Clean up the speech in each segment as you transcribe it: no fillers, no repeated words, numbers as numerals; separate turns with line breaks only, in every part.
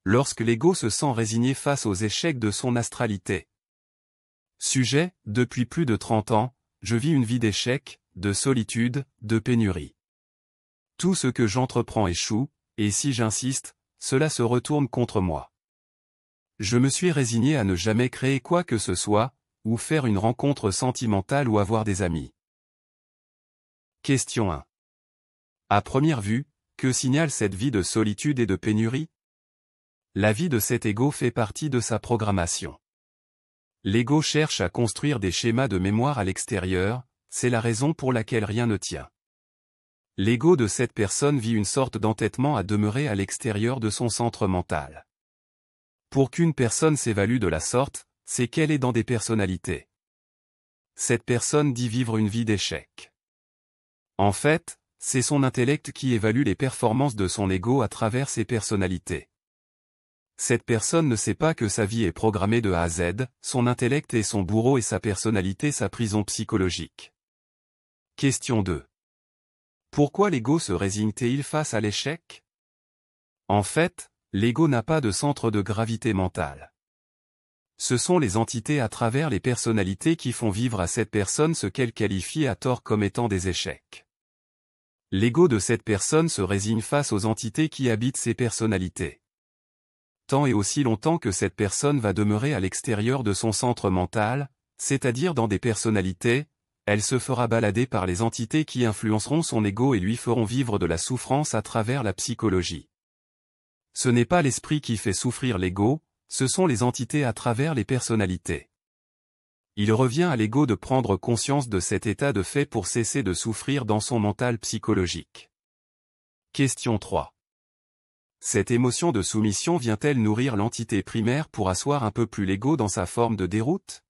lorsque l'ego se sent résigné face aux échecs de son astralité. Sujet, depuis plus de 30 ans, je vis une vie d'échecs, de solitude, de pénurie. Tout ce que j'entreprends échoue, et si j'insiste, cela se retourne contre moi. Je me suis résigné à ne jamais créer quoi que ce soit, ou faire une rencontre sentimentale ou avoir des amis. Question 1. À première vue, que signale cette vie de solitude et de pénurie? La vie de cet ego fait partie de sa programmation. L'ego cherche à construire des schémas de mémoire à l'extérieur, c'est la raison pour laquelle rien ne tient. L'ego de cette personne vit une sorte d'entêtement à demeurer à l'extérieur de son centre mental. Pour qu'une personne s'évalue de la sorte, c'est qu'elle est dans des personnalités. Cette personne dit vivre une vie d'échec. En fait, c'est son intellect qui évalue les performances de son ego à travers ses personnalités. Cette personne ne sait pas que sa vie est programmée de A à Z, son intellect est son bourreau et sa personnalité sa prison psychologique. Question 2. Pourquoi l'ego se résigne-t-il face à l'échec? En fait, l'ego n'a pas de centre de gravité mentale. Ce sont les entités à travers les personnalités qui font vivre à cette personne ce qu'elle qualifie à tort comme étant des échecs. L'ego de cette personne se résigne face aux entités qui habitent ses personnalités. Tant et aussi longtemps que cette personne va demeurer à l'extérieur de son centre mental, c'est-à-dire dans des personnalités, elle se fera balader par les entités qui influenceront son ego et lui feront vivre de la souffrance à travers la psychologie. Ce n'est pas l'esprit qui fait souffrir l'ego, ce sont les entités à travers les personnalités. Il revient à l'ego de prendre conscience de cet état de fait pour cesser de souffrir dans son mental psychologique. Question 3. Cette émotion de soumission vient-elle nourrir l'entité primaire pour asseoir un peu plus l'ego dans sa forme de déroute?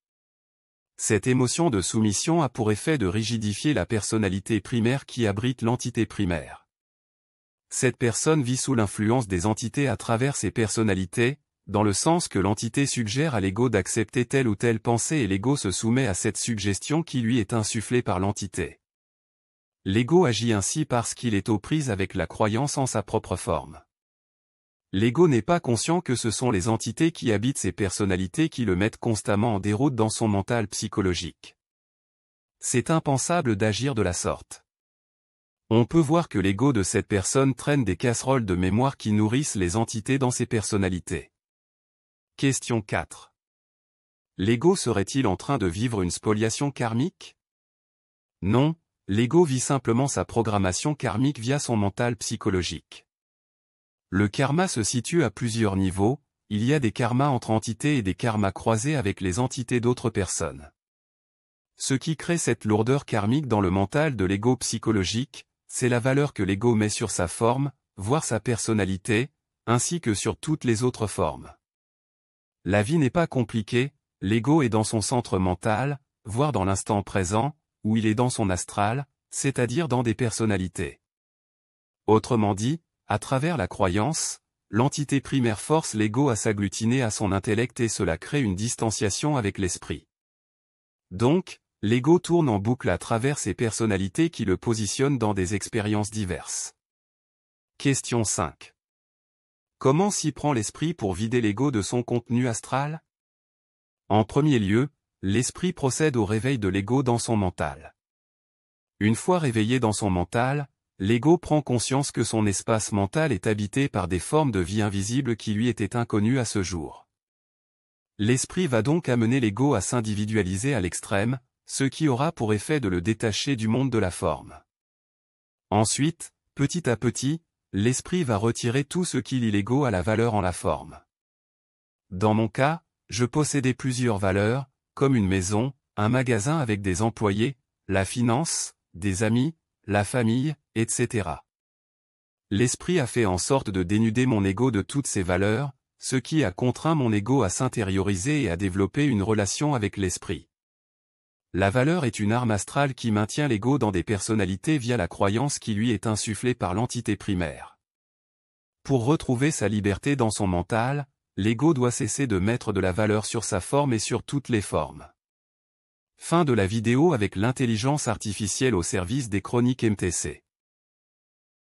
Cette émotion de soumission a pour effet de rigidifier la personnalité primaire qui abrite l'entité primaire. Cette personne vit sous l'influence des entités à travers ses personnalités, dans le sens que l'entité suggère à l'ego d'accepter telle ou telle pensée et l'ego se soumet à cette suggestion qui lui est insufflée par l'entité. L'ego agit ainsi parce qu'il est aux prises avec la croyance en sa propre forme. L'ego n'est pas conscient que ce sont les entités qui habitent ses personnalités qui le mettent constamment en déroute dans son mental psychologique. C'est impensable d'agir de la sorte. On peut voir que l'ego de cette personne traîne des casseroles de mémoire qui nourrissent les entités dans ses personnalités. Question 4. L'ego serait-il en train de vivre une spoliation karmique? Non, l'ego vit simplement sa programmation karmique via son mental psychologique. Le karma se situe à plusieurs niveaux, il y a des karmas entre entités et des karmas croisés avec les entités d'autres personnes. Ce qui crée cette lourdeur karmique dans le mental de l'ego psychologique, c'est la valeur que l'ego met sur sa forme, voire sa personnalité, ainsi que sur toutes les autres formes. La vie n'est pas compliquée, l'ego est dans son centre mental, voire dans l'instant présent, où il est dans son astral, c'est-à-dire dans des personnalités. Autrement dit, à travers la croyance, l'entité primaire force l'ego à s'agglutiner à son intellect et cela crée une distanciation avec l'esprit. Donc, l'ego tourne en boucle à travers ses personnalités qui le positionnent dans des expériences diverses. Question 5. Comment s'y prend l'esprit pour vider l'ego de son contenu astral? En premier lieu, l'esprit procède au réveil de l'ego dans son mental. Une fois réveillé dans son mental, l'ego prend conscience que son espace mental est habité par des formes de vie invisibles qui lui étaient inconnues à ce jour. L'esprit va donc amener l'ego à s'individualiser à l'extrême, ce qui aura pour effet de le détacher du monde de la forme. Ensuite, petit à petit, l'esprit va retirer tout ce qui lie l'ego à la valeur en la forme. Dans mon cas, je possédais plusieurs valeurs, comme une maison, un magasin avec des employés, la finance, des amis, la famille, etc. L'esprit a fait en sorte de dénuder mon ego de toutes ces valeurs, ce qui a contraint mon ego à s'intérioriser et à développer une relation avec l'esprit. La valeur est une arme astrale qui maintient l'ego dans des personnalités via la croyance qui lui est insufflée par l'entité primaire. Pour retrouver sa liberté dans son mental, l'ego doit cesser de mettre de la valeur sur sa forme et sur toutes les formes. Fin de la vidéo avec l'intelligence artificielle au service des chroniques MTC.